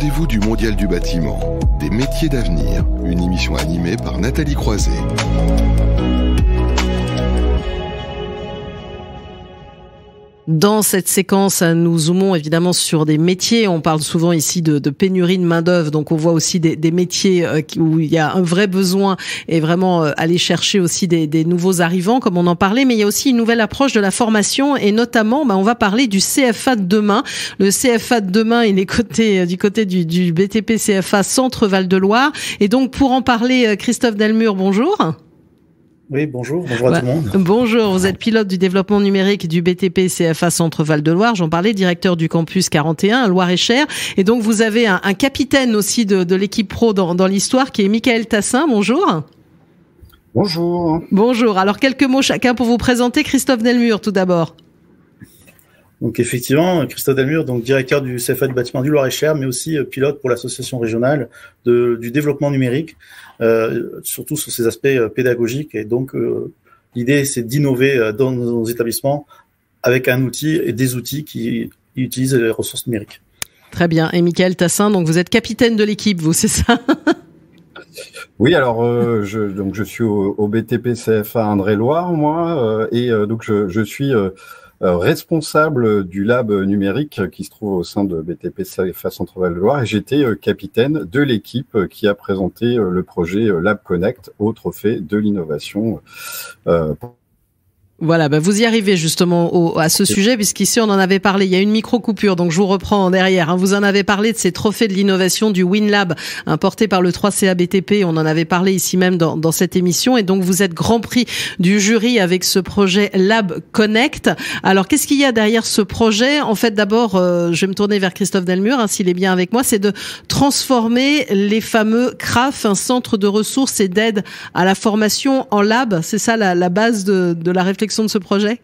rendez-vous du Mondial du bâtiment, des métiers d'avenir, une émission animée par Nathalie Croiset. Dans cette séquence, nous zoomons évidemment sur des métiers. On parle souvent ici de pénurie de main-d'œuvre, donc on voit aussi des métiers où il y a un vrai besoin et vraiment aller chercher aussi des nouveaux arrivants, comme on en parlait. Mais il y a aussi une nouvelle approche de la formation et notamment, on va parler du CFA de demain. Le CFA de demain, il est du côté du BTP CFA Centre Val-de-Loire. Et donc pour en parler, Christophe Delmure, bonjour. Oui, bonjour à tout le monde. Bonjour, vous êtes pilote du développement numérique du BTP CFA Centre Val-de-Loire, j'en parlais, directeur du campus 41, Loire-et-Cher. Et donc vous avez un capitaine aussi de l'équipe pro dans l'histoire qui est Michael Tassin, bonjour. Bonjour. Bonjour, alors quelques mots chacun pour vous présenter. Christophe Delmure tout d'abord. Donc effectivement, Christophe Delmure, donc directeur du CFA du bâtiment du Loire-et-Cher, mais aussi pilote pour l'association régionale du développement numérique, surtout sur ces aspects pédagogiques. Et donc l'idée, c'est d'innover dans nos établissements avec un outil et des outils qui utilisent les ressources numériques. Très bien. Et Michael Tassin, donc vous êtes capitaine de l'équipe, vous, c'est ça? Oui, alors je suis au BTP CFA Indre-et-Loire, moi, et donc je suis responsable du lab numérique qui se trouve au sein de BTP CFA Centre Val-de-Loire et j'étais capitaine de l'équipe qui a présenté le projet Lab Connect au trophée de l'innovation. Voilà, vous y arrivez justement à ce sujet, puisqu'ici on en avait parlé, il y a une micro-coupure, donc je vous reprends derrière. Vous en avez parlé de ces trophées de l'innovation du WinLab, porté par le 3CA BTP, on en avait parlé ici même dans cette émission, et donc vous êtes grand prix du jury avec ce projet Lab Connect. Alors qu'est-ce qu'il y a derrière ce projet? En fait, d'abord, je vais me tourner vers Christophe Delmure, s'il est bien avec moi, c'est de transformer les fameux CRAF, un centre de ressources et d'aide à la formation en lab. C'est ça la base de la réflexion de ce projet?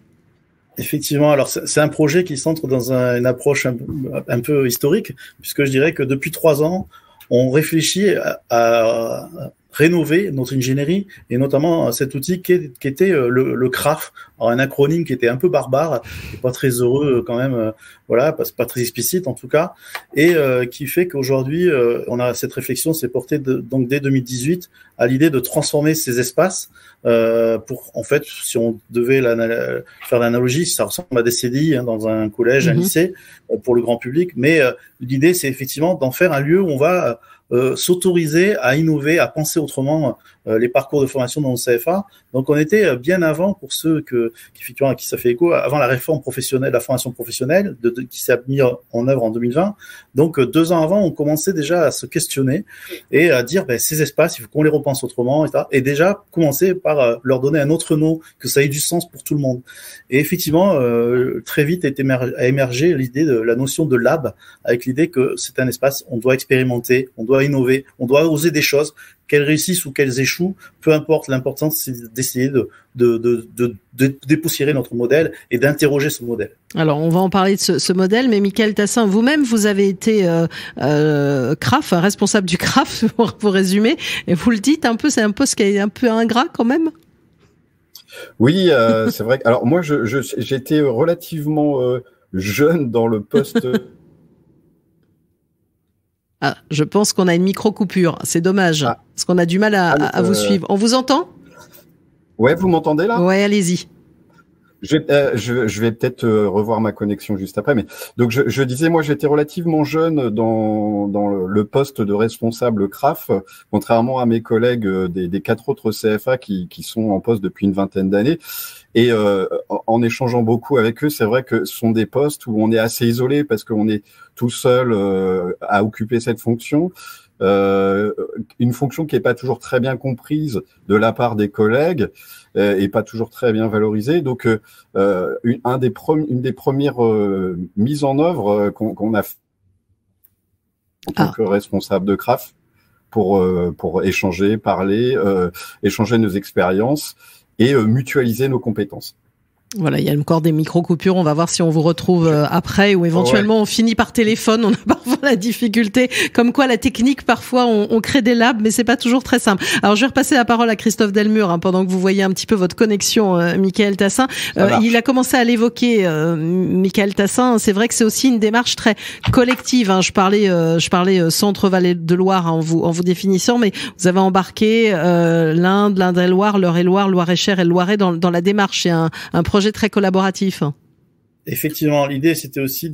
Effectivement, alors c'est un projet qui centre dans une approche un peu historique, puisque je dirais que depuis 3 ans, on réfléchit à rénover notre ingénierie et notamment cet outil qui était le CRAF, alors un acronyme qui était un peu barbare et pas très heureux quand même, voilà, pas très explicite en tout cas, et qui fait qu'aujourd'hui on a cette réflexion s'est portée donc dès 2018 à l'idée de transformer ces espaces pour, en fait, si on devait faire l'analogie, ça ressemble à des CDI dans un collège, un lycée pour le grand public, mais l'idée c'est effectivement d'en faire un lieu où on va s'autoriser à innover, à penser autrement les parcours de formation dans le CFA. Donc on était bien avant, pour ceux effectivement à qui ça fait écho, avant la réforme professionnelle, la formation professionnelle qui s'est mise en œuvre en 2020. Donc 2 ans avant, on commençait déjà à se questionner et à dire ces espaces, il faut qu'on les repense autrement, etc. Et déjà commencer par leur donner un autre nom, que ça ait du sens pour tout le monde. Et effectivement, très vite a émergé l'idée de la notion de lab, avec l'idée que c'est un espace, on doit expérimenter, on doit innover, on doit oser des choses, qu'elles réussissent ou qu'elles échouent, peu importe, l'important c'est d'essayer de dépoussiérer notre modèle et d'interroger ce modèle. Alors on va en parler de ce modèle, mais Michael Tassin, vous-même vous avez été CRAF, responsable du CRAF pour résumer, et vous le dites un peu, c'est un poste qui est un peu ingrat quand même. Oui, c'est vrai. Alors moi j'étais relativement jeune dans le poste. Ah, je pense qu'on a une micro-coupure. C'est dommage, parce qu'on a du mal à vous suivre. On vous entend? Ouais, vous m'entendez là? Ouais, allez-y. Je vais peut-être revoir ma connexion juste après, mais donc je disais, moi j'étais relativement jeune dans le poste de responsable CRAF, contrairement à mes collègues des 4 autres CFA qui sont en poste depuis une vingtaine d'années. Et en échangeant beaucoup avec eux, c'est vrai que ce sont des postes où on est assez isolé parce qu'on est tout seul à occuper cette fonction. Une fonction qui est pas toujours très bien comprise de la part des collègues et pas toujours très bien valorisée. Donc, une des premières mises en œuvre qu'on a fait en tant que responsable de CRAF pour échanger, parler, échanger nos expériences et mutualiser nos compétences. Voilà, il y a encore des micro-coupures. On va voir si on vous retrouve après ou éventuellement on finit par téléphone. On a parfois la difficulté. Comme quoi, la technique, parfois, on crée des labs, mais c'est pas toujours très simple. Alors, je vais repasser la parole à Christophe Delmure, pendant que vous voyez un petit peu votre connexion, Michaël Tassin. Il a commencé à l'évoquer, Michaël Tassin. C'est vrai que c'est aussi une démarche très collective. Je parlais Centre Vallée de Loire en vous définissant, mais vous avez embarqué l'Inde, l'Indre-et-Loire, l'Eure-et-Loire, Loire-et-Cher et le Loiret dans la démarche. C'est un projet très collaboratif. Effectivement, l'idée c'était aussi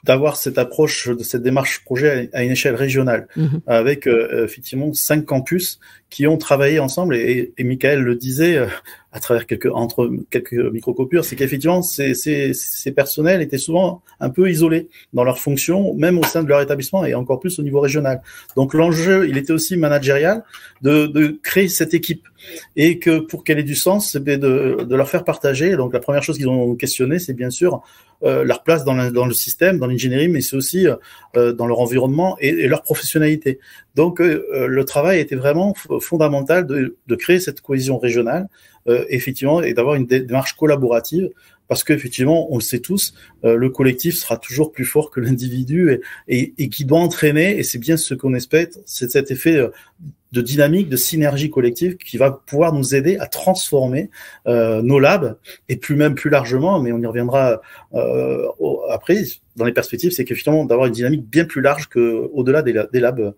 d'avoir cette approche de cette démarche projet à une échelle régionale, avec effectivement 5 campus qui ont travaillé ensemble et Michaël le disait à travers entre quelques micro-coupures, c'est qu'effectivement ces personnels étaient souvent un peu isolés dans leurs fonctions, même au sein de leur établissement et encore plus au niveau régional. Donc l'enjeu, il était aussi managérial de créer cette équipe et que pour qu'elle ait du sens, c'est de leur faire partager. Donc la première chose qu'ils ont questionné, c'est bien sûr leur place dans le système, dans l'ingénierie, mais c'est aussi dans leur environnement et leur professionnalité. Donc le travail était vraiment fondamental de créer cette cohésion régionale, effectivement, et d'avoir une démarche collaborative, parce qu'effectivement, on le sait tous, le collectif sera toujours plus fort que l'individu et qui doit entraîner, et c'est bien ce qu'on espère, c'est cet effet de dynamique, de synergie collective qui va pouvoir nous aider à transformer nos labs et plus largement, mais on y reviendra après, dans les perspectives, c'est qu'effectivement d'avoir une dynamique bien plus large que au-delà des labs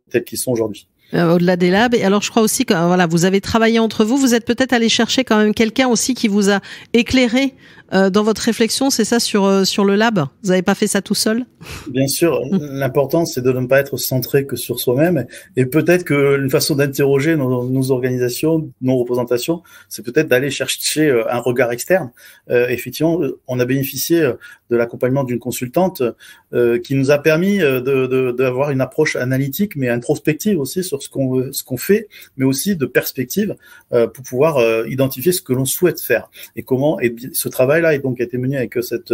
tels qu'ils sont aujourd'hui. Au-delà des labs. Et alors, je crois aussi que voilà, vous avez travaillé entre vous. Vous êtes peut-être allé chercher quand même quelqu'un aussi qui vous a éclairé dans votre réflexion, c'est ça, sur le lab. Vous n'avez pas fait ça tout seul? Bien sûr, l'important c'est de ne pas être centré que sur soi-même. Et peut-être que une façon d'interroger nos organisations, nos représentations, c'est peut-être d'aller chercher un regard externe. Effectivement, on a bénéficié de l'accompagnement d'une consultante qui nous a permis d'avoir une approche analytique, mais introspective aussi sur ce qu'on fait, mais aussi de perspective pour pouvoir identifier ce que l'on souhaite faire et comment. Et ce travail-là a donc été mené avec cette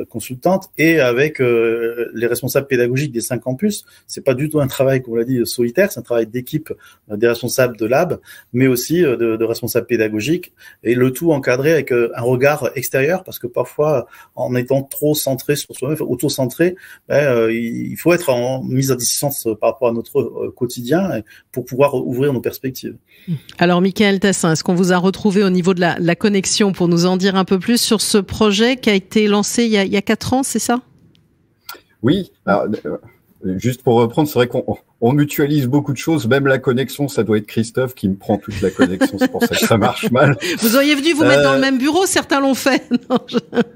consultante et avec les responsables pédagogiques des 5 campus. C'est pas du tout un travail, comme on l'a dit, solitaire, c'est un travail d'équipe des responsables de lab, mais aussi de responsables pédagogiques, et le tout encadré avec un regard extérieur, parce que parfois, en étant trop centré sur soi-même, auto-centré, il faut être en mise à distance par rapport à notre quotidien pour pouvoir ouvrir nos perspectives. Alors, Michaël Tassin, est-ce qu'on vous a retrouvé au niveau de la connexion pour nous en dire un peu plus sur ce projet qui a été lancé il y a 4 ans, c'est ça? Oui. Alors, juste pour reprendre, c'est vrai qu'on mutualise beaucoup de choses. Même la connexion, ça doit être Christophe qui me prend toute la connexion. C'est pour ça que ça marche mal. Vous auriez dû vous mettre dans le même bureau. Certains l'ont fait.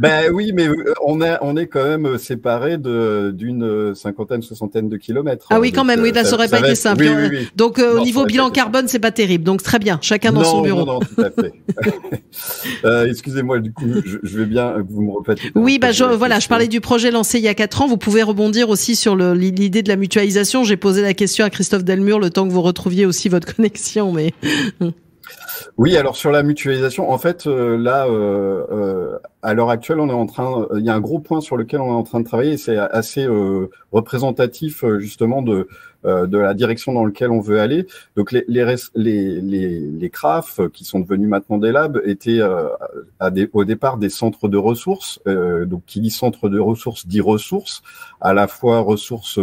Ben oui, mais on est quand même séparés d'une 50aine de kilomètres. Ah oui, quand même. Oui, là, ça aurait pas été simple. Oui. Donc, au niveau bilan carbone, c'est pas terrible. Donc, très bien. Chacun dans son bureau. Non, tout à fait. Excusez-moi, du coup, je vais bien que vous me repatiez. Oui, je parlais du projet lancé il y a 4 ans. Vous pouvez rebondir aussi sur l'idée de la mutualisation. J'ai posé la question à Christophe Delmure le temps que vous retrouviez aussi votre connexion, mais. Oui, alors sur la mutualisation, en fait, là, à l'heure actuelle, il y a un gros point sur lequel on est en train de travailler, et c'est assez représentatif justement de la direction dans laquelle on veut aller. Donc les CRAF, qui sont devenus maintenant des labs, étaient au départ des centres de ressources. Donc qui dit centre de ressources dit ressources, à la fois ressources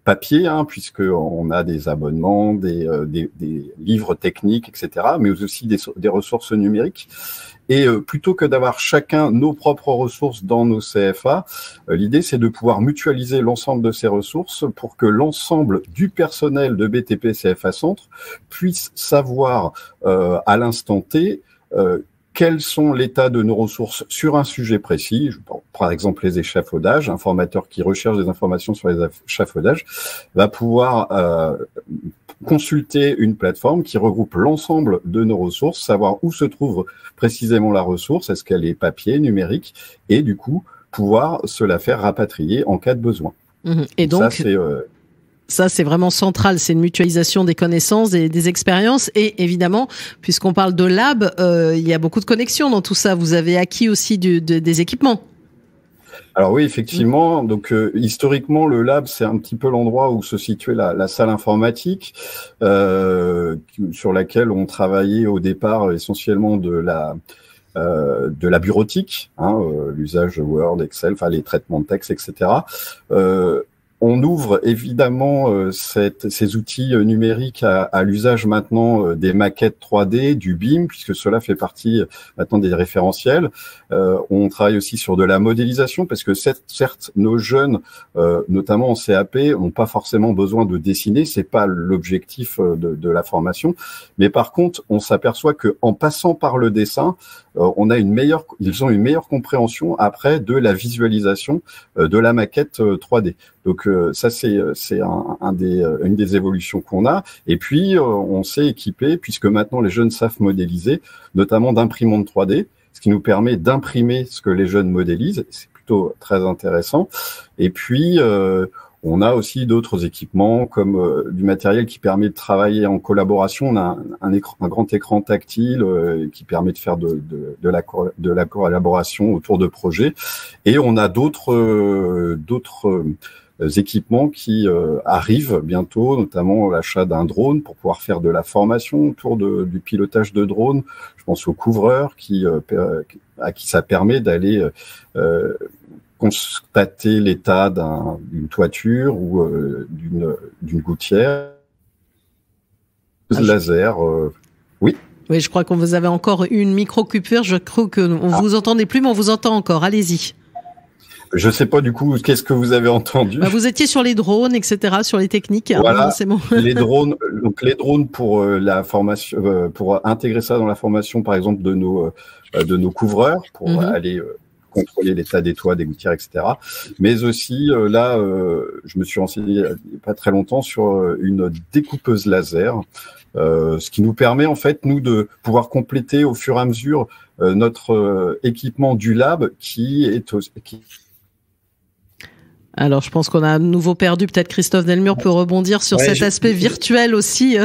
papier, puisque on a des abonnements, des livres techniques, etc., mais aussi des ressources numériques. Et plutôt que d'avoir chacun nos propres ressources dans nos CFA, l'idée c'est de pouvoir mutualiser l'ensemble de ces ressources pour que l'ensemble du personnel de BTP CFA Centre puisse savoir à l'instant T quels sont l'état de nos ressources sur un sujet précis, par exemple les échafaudages. Un formateur qui recherche des informations sur les échafaudages va pouvoir consulter une plateforme qui regroupe l'ensemble de nos ressources, savoir où se trouve précisément la ressource, est-ce qu'elle est papier, numérique, et du coup pouvoir se la faire rapatrier en cas de besoin. Et donc ça, c'est vraiment central. C'est une mutualisation des connaissances, des expériences. Et évidemment, puisqu'on parle de lab, il y a beaucoup de connexions dans tout ça. Vous avez acquis aussi des équipements. Alors oui, effectivement. Donc historiquement, le lab, c'est un petit peu l'endroit où se situait la salle informatique, sur laquelle on travaillait au départ essentiellement de la bureautique, l'usage de Word, Excel, enfin les traitements de texte, etc. On ouvre évidemment ces outils numériques à l'usage maintenant des maquettes 3D, du BIM, puisque cela fait partie maintenant des référentiels. On travaille aussi sur de la modélisation, parce que certes, nos jeunes, notamment en CAP, n'ont pas forcément besoin de dessiner, c'est pas l'objectif de la formation. Mais par contre, on s'aperçoit que en passant par le dessin, ils ont une meilleure compréhension après de la visualisation de la maquette 3D. Donc ça c'est une des évolutions qu'on a. Et puis on s'est équipé, puisque maintenant les jeunes savent modéliser, notamment d'imprimantes 3D, ce qui nous permet d'imprimer ce que les jeunes modélisent. C'est plutôt très intéressant. Et puis on a aussi d'autres équipements comme du matériel qui permet de travailler en collaboration. On a un grand écran tactile qui permet de faire de la collaboration autour de projets. Et on a d'autres équipements qui arrivent bientôt, notamment l'achat d'un drone pour pouvoir faire de la formation autour du pilotage de drones. Je pense aux couvreurs à qui ça permet d'aller constater l'état d'une toiture ou d'une gouttière. Laser, oui. Oui, je crois qu'on vous avait encore une micro-coupure. Je crois qu'on vous entendait plus, mais on vous entend encore. Allez-y. Je sais pas du coup, qu'est-ce que vous avez entendu? Vous étiez sur les drones, etc., sur les techniques. Voilà, c'est bon. les drones pour la formation, pour intégrer ça dans la formation, par exemple de nos couvreurs, pour aller contrôler l'état des toits, des gouttières, etc. Mais aussi là, je me suis renseigné il y a pas très longtemps sur une découpeuse laser, ce qui nous permet en fait nous de pouvoir compléter au fur et à mesure notre équipement du lab qui Alors, je pense qu'on a à nouveau perdu. Peut-être Christophe Delmure peut rebondir sur cet aspect virtuel aussi,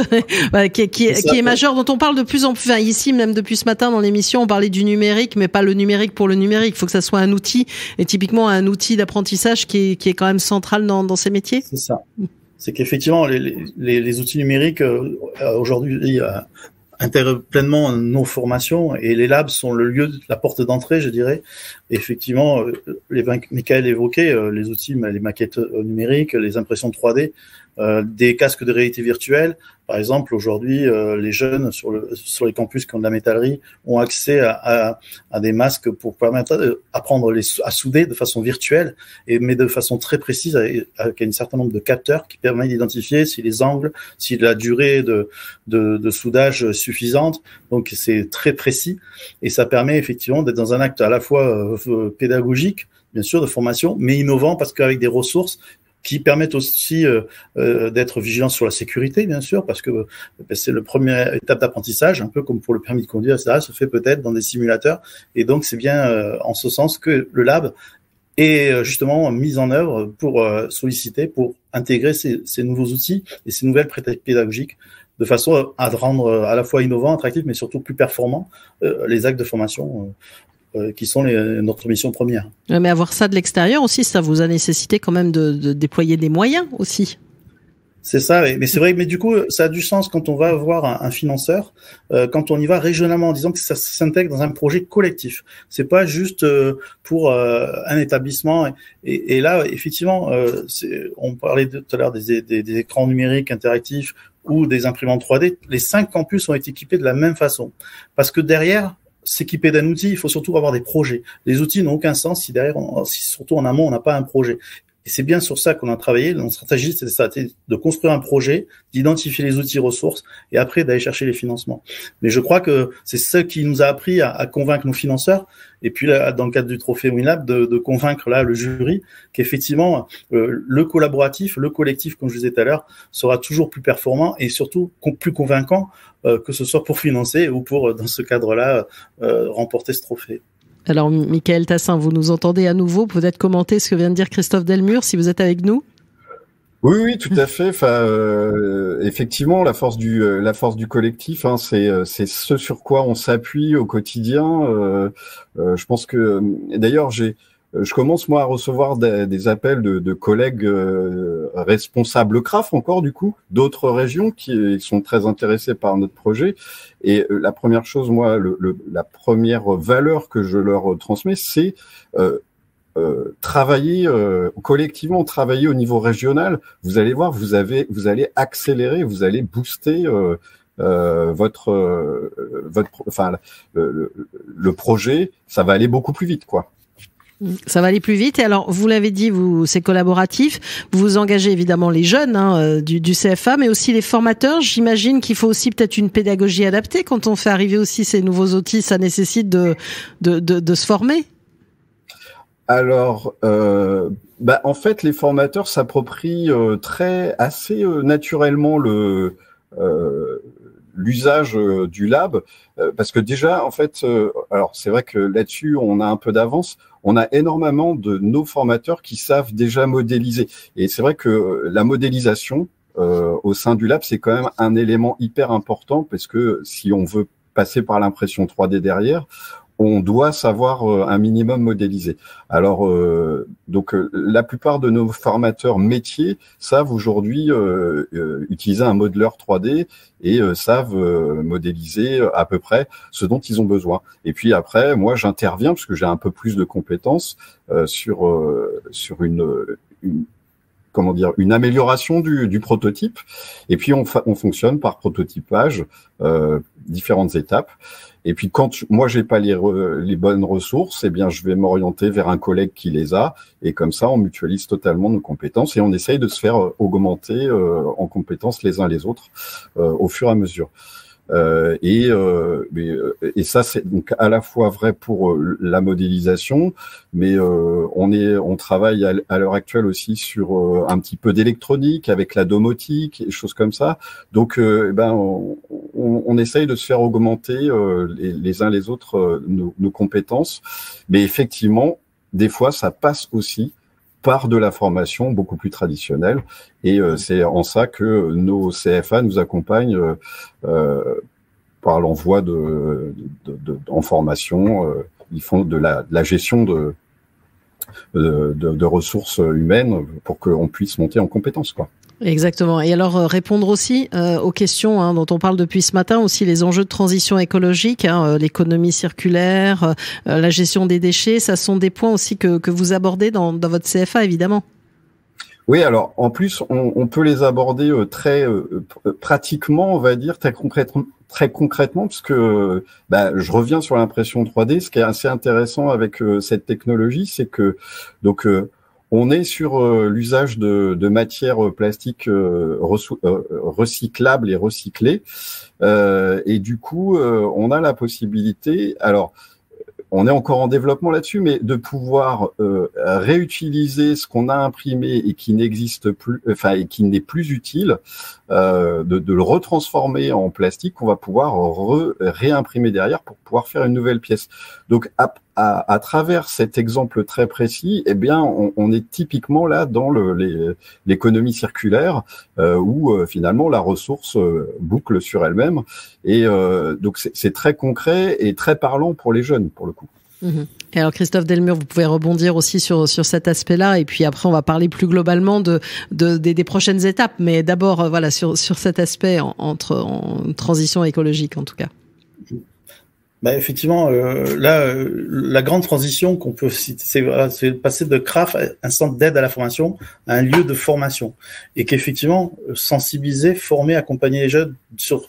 qui est majeur, dont on parle de plus en plus. Enfin, ici, même depuis ce matin dans l'émission, on parlait du numérique, mais pas le numérique pour le numérique. Il faut que ça soit un outil, et typiquement un outil d'apprentissage qui est quand même central dans ces métiers. C'est ça. C'est qu'effectivement, les outils numériques, aujourd'hui, intègrent pleinement nos formations, et les labs sont le lieu, la porte d'entrée, je dirais. Et effectivement, Michael évoquait les outils, les maquettes numériques, les impressions 3D, des casques de réalité virtuelle. Par exemple, aujourd'hui, les jeunes sur les campus qui ont de la métallerie ont accès à des masques pour permettre d'apprendre à souder de façon virtuelle, mais de façon très précise, avec un certain nombre de capteurs qui permettent d'identifier si les angles, si la durée de soudage suffisante. Donc, c'est très précis, et ça permet effectivement d'être dans un acte à la fois pédagogique, bien sûr, de formation, mais innovant, parce qu'avec des ressources qui permettent aussi d'être vigilant sur la sécurité, bien sûr, parce que c'est le première étape d'apprentissage, un peu comme pour le permis de conduire, etc., se fait peut-être dans des simulateurs. Et donc, c'est bien en ce sens que le lab est justement mis en œuvre pour solliciter, pour intégrer ces nouveaux outils et ces nouvelles pratiques pédagogiques, de façon à rendre à la fois innovant, attractif, mais surtout plus performant les actes de formation qui sont notre mission première. Mais avoir ça de l'extérieur aussi, ça vous a nécessité quand même de déployer des moyens aussi. C'est ça, mais c'est vrai, mais du coup, ça a du sens quand on va voir un financeur, quand on y va régionalement, en disant que ça s'intègre dans un projet collectif. C'est pas juste pour un établissement. Et là, effectivement, on parlait tout à l'heure des écrans numériques interactifs ou des imprimantes 3D. Les 5 campus ont été équipés de la même façon, parce que derrière, s'équiper d'un outil, il faut surtout avoir des projets. Les outils n'ont aucun sens si derrière, surtout en amont, on n'a pas un projet. Et c'est bien sur ça qu'on a travaillé. Notre stratégie, c'était de construire un projet, d'identifier les outils ressources et après d'aller chercher les financements. Mais je crois que c'est ce qui nous a appris à convaincre nos financeurs. Et puis là, dans le cadre du trophée WinLab, de convaincre là le jury qu'effectivement le collaboratif, le collectif, comme je disais tout à l'heure, sera toujours plus performant et surtout plus convaincant, que ce soit pour financer ou pour, dans ce cadre-là, remporter ce trophée. Alors, Michael Tassin, vous nous entendez à nouveau? Peut-être commenter ce que vient de dire Christophe Delmure, si vous êtes avec nous? Oui, tout à fait. Enfin, effectivement, la force du collectif, c'est ce sur quoi on s'appuie au quotidien. Je pense que, d'ailleurs, je commence moi à recevoir des appels de collègues responsables CRAF encore du coup, d'autres régions qui sont très intéressés par notre projet. Et la première chose, moi, la première valeur que je leur transmets, c'est travailler collectivement, travailler au niveau régional. Vous allez voir, vous allez accélérer, vous allez booster le projet. Ça va aller beaucoup plus vite, quoi. Ça va aller plus vite. Et alors, vous l'avez dit, c'est collaboratif. Vous engagez évidemment les jeunes du CFA, mais aussi les formateurs. J'imagine qu'il faut aussi peut-être une pédagogie adaptée quand on fait arriver aussi ces nouveaux outils. Ça nécessite de se former. Alors, en fait, les formateurs s'approprient assez naturellement l'usage du lab, parce que déjà, en fait, alors c'est vrai que là-dessus, on a un peu d'avance. On a énormément de nos formateurs qui savent déjà modéliser. Et c'est vrai que la modélisation au sein du lab, c'est quand même un élément hyper important, parce que si on veut passer par l'impression 3D derrière, on doit savoir un minimum modéliser. Alors, donc, la plupart de nos formateurs métiers savent aujourd'hui utiliser un modeleur 3D et savent modéliser à peu près ce dont ils ont besoin. Et puis après, moi, j'interviens parce que j'ai un peu plus de compétences sur une amélioration du prototype. Et puis, on fonctionne par prototypage, différentes étapes. Et puis, quand moi, j'ai pas les bonnes ressources, eh bien, je vais m'orienter vers un collègue qui les a. Et comme ça, on mutualise totalement nos compétences et on essaye de se faire augmenter en compétences les uns les autres au fur et à mesure. Et ça, c'est donc à la fois vrai pour la modélisation, mais on travaille à l'heure actuelle aussi sur un petit peu d'électronique avec la domotique et choses comme ça. Donc, on essaye de se faire augmenter les uns les autres nos compétences, mais effectivement, des fois, ça passe aussi par de la formation beaucoup plus traditionnelle. Et c'est en ça que nos CFA nous accompagnent par l'envoi en formation. Ils font de la gestion de ressources humaines pour qu'on puisse monter en compétences, quoi. Exactement. Et alors répondre aussi aux questions dont on parle depuis ce matin, aussi les enjeux de transition écologique, l'économie circulaire, la gestion des déchets, ça sont des points aussi que vous abordez dans votre CFA, évidemment. Oui, alors en plus on peut les aborder très pratiquement, on va dire très concrètement, parce que je reviens sur l'impression 3D. Ce qui est assez intéressant avec cette technologie, c'est que on est sur l'usage de matières plastiques recyclables et recyclées, et du coup on a la possibilité, alors on est encore en développement là-dessus, mais de pouvoir réutiliser ce qu'on a imprimé et qui n'existe plus, et qui n'est plus utile, de le retransformer en plastique qu'on va pouvoir réimprimer derrière pour pouvoir faire une nouvelle pièce. Donc à travers cet exemple très précis, eh bien on est typiquement là dans l'économie circulaire où finalement la ressource boucle sur elle-même, et donc c'est très concret et très parlant pour les jeunes pour le coup. Mmh. Et alors Christophe Delmure, vous pouvez rebondir aussi sur cet aspect-là, et puis après on va parler plus globalement des prochaines étapes, mais d'abord voilà sur cet aspect en transition écologique en tout cas. Effectivement, la grande transition qu'on peut citer, c'est passer de CRAF, un centre d'aide à la formation, à un lieu de formation, et qu'effectivement sensibiliser, former, accompagner les jeunes sur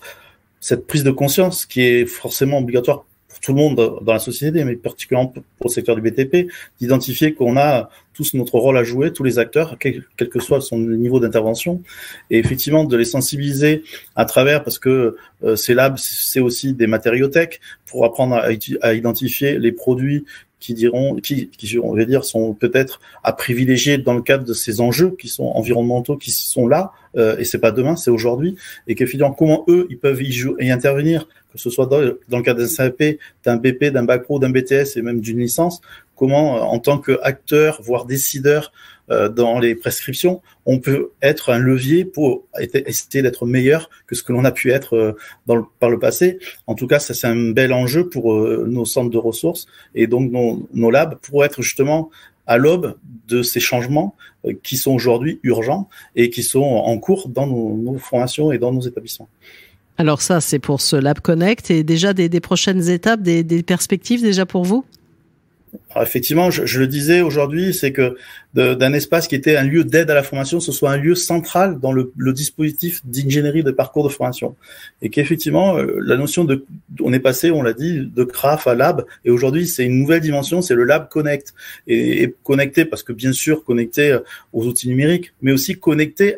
cette prise de conscience qui est forcément obligatoire pour tout le monde dans la société, mais particulièrement pour le secteur du BTP, d'identifier qu'on a tous notre rôle à jouer, tous les acteurs, quel que soit son niveau d'intervention, et effectivement de les sensibiliser à travers, parce que ces labs, c'est aussi des matériothèques pour apprendre à identifier les produits qui on va dire, sont peut-être à privilégier dans le cadre de ces enjeux qui sont environnementaux, qui sont là, et c'est pas demain, c'est aujourd'hui, et qu'effectivement, comment eux, ils peuvent y intervenir, que ce soit dans le cadre d'un CAP, d'un BP, d'un bac pro, d'un BTS et même d'une licence, comment, en tant qu'acteur, voire décideur dans les prescriptions, on peut être un levier pour essayer d'être meilleur que ce que l'on a pu être par le passé. En tout cas, ça c'est un bel enjeu pour nos centres de ressources et donc nos labs pour être justement à l'aube de ces changements qui sont aujourd'hui urgents et qui sont en cours dans nos formations et dans nos établissements. Alors ça, c'est pour ce Lab Connect et déjà des prochaines étapes, des perspectives déjà pour vous ? Alors effectivement, je le disais aujourd'hui, c'est que d'un espace qui était un lieu d'aide à la formation, ce soit un lieu central dans le dispositif d'ingénierie de parcours de formation. Et qu'effectivement, la notion on est passé, on l'a dit, de CRAF à Lab, et aujourd'hui, c'est une nouvelle dimension, c'est le Lab Connect. Et connecté, parce que bien sûr, connecté aux outils numériques, mais aussi connecté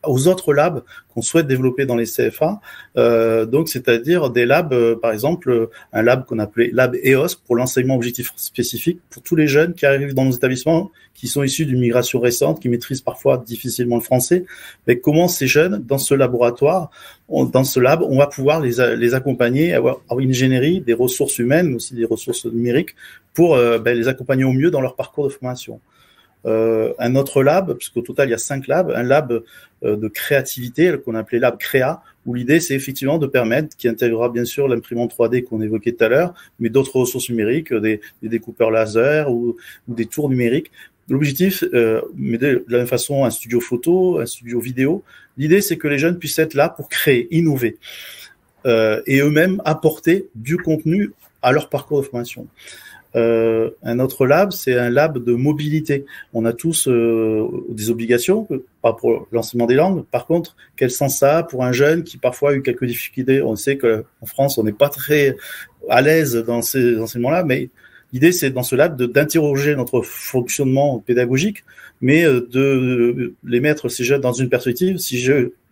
aux autres labs qu'on souhaite développer dans les CFA. Donc, c'est-à-dire des labs, par exemple, un lab qu'on appelait Lab EOS pour l'enseignement objectif spécifique, pour tous les jeunes qui arrivent dans nos établissements, qui sont issus d'une migration récente, qui maîtrisent parfois difficilement le français. Mais comment ces jeunes, dans ce laboratoire, dans ce lab, on va pouvoir les accompagner, avoir une ingénierie, des ressources humaines, mais aussi des ressources numériques, pour les accompagner au mieux dans leur parcours de formation. Un autre lab, puisqu'au total il y a 5 labs, un lab de créativité qu'on appelait lab créa, où l'idée c'est effectivement de permettre, qui intégrera bien sûr l'imprimante 3D qu'on évoquait tout à l'heure, mais d'autres ressources numériques, des découpeurs laser ou des tours numériques. L'objectif, mais de la même façon, un studio photo, un studio vidéo, l'idée c'est que les jeunes puissent être là pour créer, innover, et eux-mêmes apporter du contenu à leur parcours de formation. Un autre lab, c'est un lab de mobilité. On a tous des obligations, pas pour l'enseignement des langues. Par contre, quel sens ça a pour un jeune qui parfois a eu quelques difficultés? On sait qu'en France, on n'est pas très à l'aise dans ces enseignements-là, mais l'idée, c'est dans ce lab d'interroger notre fonctionnement pédagogique, mais de les mettre, ces jeunes, dans une perspective. Si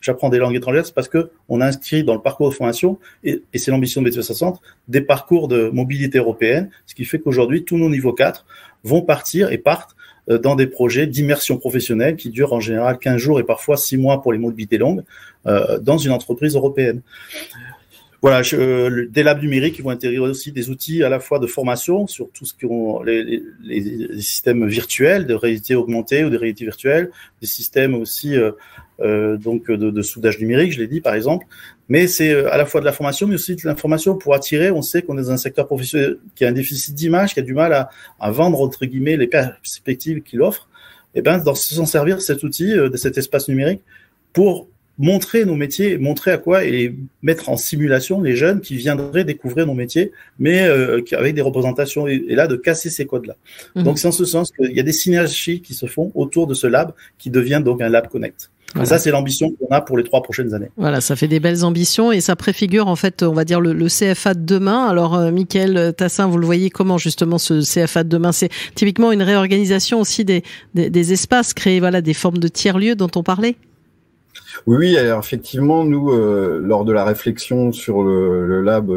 j'apprends des langues étrangères, c'est parce que on a inscrit dans le parcours de formation, et c'est l'ambition de BTP 60, des parcours de mobilité européenne, ce qui fait qu'aujourd'hui, tous nos niveaux 4 vont partir et partent dans des projets d'immersion professionnelle qui durent en général 15 jours et parfois 6 mois pour les mobilités longues, dans une entreprise européenne. Voilà, des labs numériques qui vont intégrer aussi des outils à la fois de formation sur tout ce qui ont les systèmes virtuels de réalité augmentée ou de réalité virtuelle, des systèmes aussi donc de soudage numérique, je l'ai dit par exemple. Mais c'est à la fois de la formation, mais aussi de l'information pour attirer. On sait qu'on est dans un secteur professionnel qui a un déficit d'image, qui a du mal à vendre entre guillemets les perspectives qu'il offre. Et ben, s'en servir cet outil, de cet espace numérique pour montrer nos métiers, montrer à quoi et mettre en simulation les jeunes qui viendraient découvrir nos métiers, mais avec des représentations et là de casser ces codes-là. Mmh. Donc c'est en ce sens qu'il y a des synergies qui se font autour de ce lab qui devient donc un Lab Connect. Voilà. Et ça, c'est l'ambition qu'on a pour les 3 prochaines années. Voilà, ça fait des belles ambitions et ça préfigure en fait, on va dire, le CFA de demain. Alors, Mickaël Tassin, vous le voyez comment justement ce CFA de demain? C'est typiquement une réorganisation aussi des espaces, créer voilà, des formes de tiers-lieux dont on parlait. Oui, alors effectivement, nous, lors de la réflexion sur le lab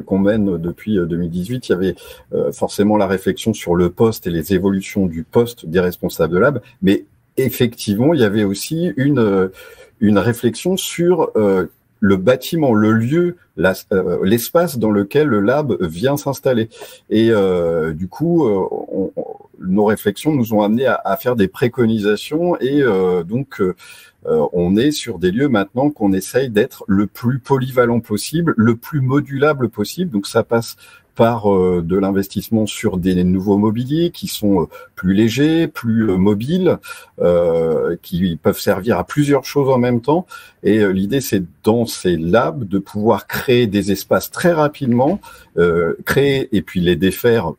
qu'on mène depuis 2018, il y avait forcément la réflexion sur le poste et les évolutions du poste des responsables de lab, mais effectivement, il y avait aussi une réflexion sur le bâtiment, le lieu, l'espace dans lequel le lab vient s'installer. Et du coup, nos réflexions nous ont amené à faire des préconisations et donc on est sur des lieux maintenant qu'on essaye d'être le plus polyvalent possible, le plus modulable possible. Donc ça passe par de l'investissement sur des nouveaux mobiliers qui sont plus légers, plus mobiles, qui peuvent servir à plusieurs choses en même temps. Et l'idée, c'est dans ces labs de pouvoir créer des espaces très rapidement, créer et puis les défaire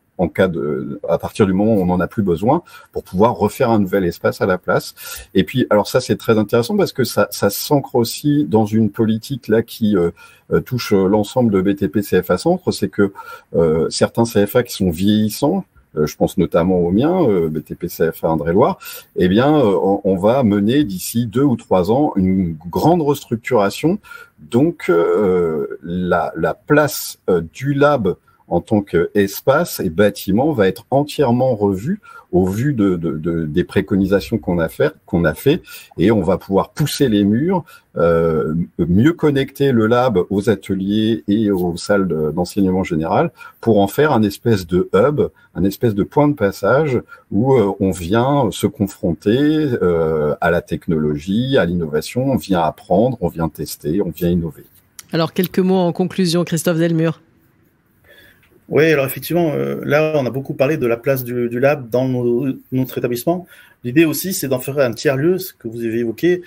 à partir du moment où on n'en a plus besoin, pour pouvoir refaire un nouvel espace à la place. Et puis, alors ça, c'est très intéressant parce que ça s'ancre aussi dans une politique là qui touche l'ensemble de BTP CFA Centre, c'est que certains CFA qui sont vieillissants, je pense notamment au mien, BTP CFA Indre-et-Loire, eh bien, on va mener d'ici 2 ou 3 ans une grande restructuration. Donc, la place du lab en tant qu'espace et bâtiment va être entièrement revu au vu des préconisations qu'on a fait, et on va pouvoir pousser les murs, mieux connecter le lab aux ateliers et aux salles d'enseignement général pour en faire un espèce de hub, un espèce de point de passage où on vient se confronter à la technologie, à l'innovation, on vient apprendre, on vient tester, on vient innover. Alors, quelques mots en conclusion, Christophe Delmur. Oui, alors effectivement, là, on a beaucoup parlé de la place du lab dans notre établissement. L'idée aussi, c'est d'en faire un tiers-lieu, ce que vous avez évoqué,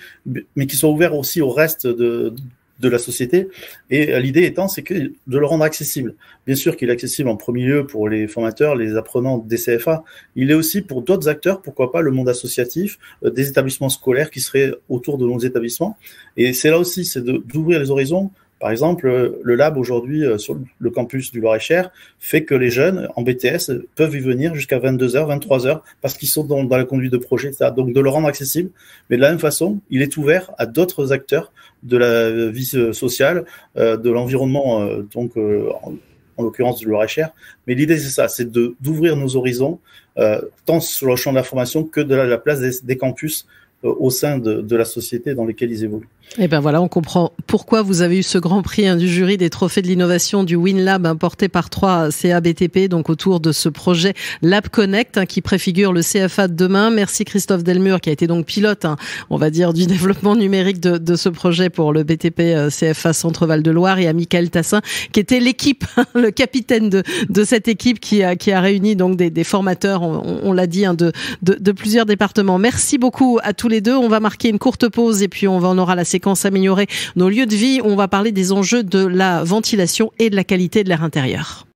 mais qui soit ouvert aussi au reste de la société. Et l'idée étant, c'est que de le rendre accessible. Bien sûr qu'il est accessible en premier lieu pour les formateurs, les apprenants des CFA. Il est aussi pour d'autres acteurs, pourquoi pas le monde associatif, des établissements scolaires qui seraient autour de nos établissements. Et c'est là aussi, c'est d'ouvrir les horizons. Par exemple, le lab aujourd'hui sur le campus du Loir-et-Cher fait que les jeunes en BTS peuvent y venir jusqu'à 22h, 23h parce qu'ils sont dans la conduite de projet, etc. Donc de le rendre accessible, mais de la même façon, il est ouvert à d'autres acteurs de la vie sociale, de l'environnement, en l'occurrence du Loir-et-Cher. Mais l'idée c'est ça, c'est d'ouvrir nos horizons tant sur le champ de la formation que de la place des campus au sein de la société dans laquelle ils évoluent. Et ben voilà, on comprend pourquoi vous avez eu ce grand prix du jury des trophées de l'innovation du WinLab porté par 3 CABTP, donc autour de ce projet Lab Connect qui préfigure le CFA de demain. Merci Christophe Delmur qui a été donc pilote, on va dire, du développement numérique de ce projet pour le BTP CFA Centre Val de Loire, et à Michael Tassin qui était l'équipe, le capitaine de cette équipe qui a réuni donc des formateurs, on l'a dit, de plusieurs départements. Merci beaucoup à tous les deux. On va marquer une courte pause et puis on aura la séquence améliorer nos lieux de vie. On va parler des enjeux de la ventilation et de la qualité de l'air intérieur.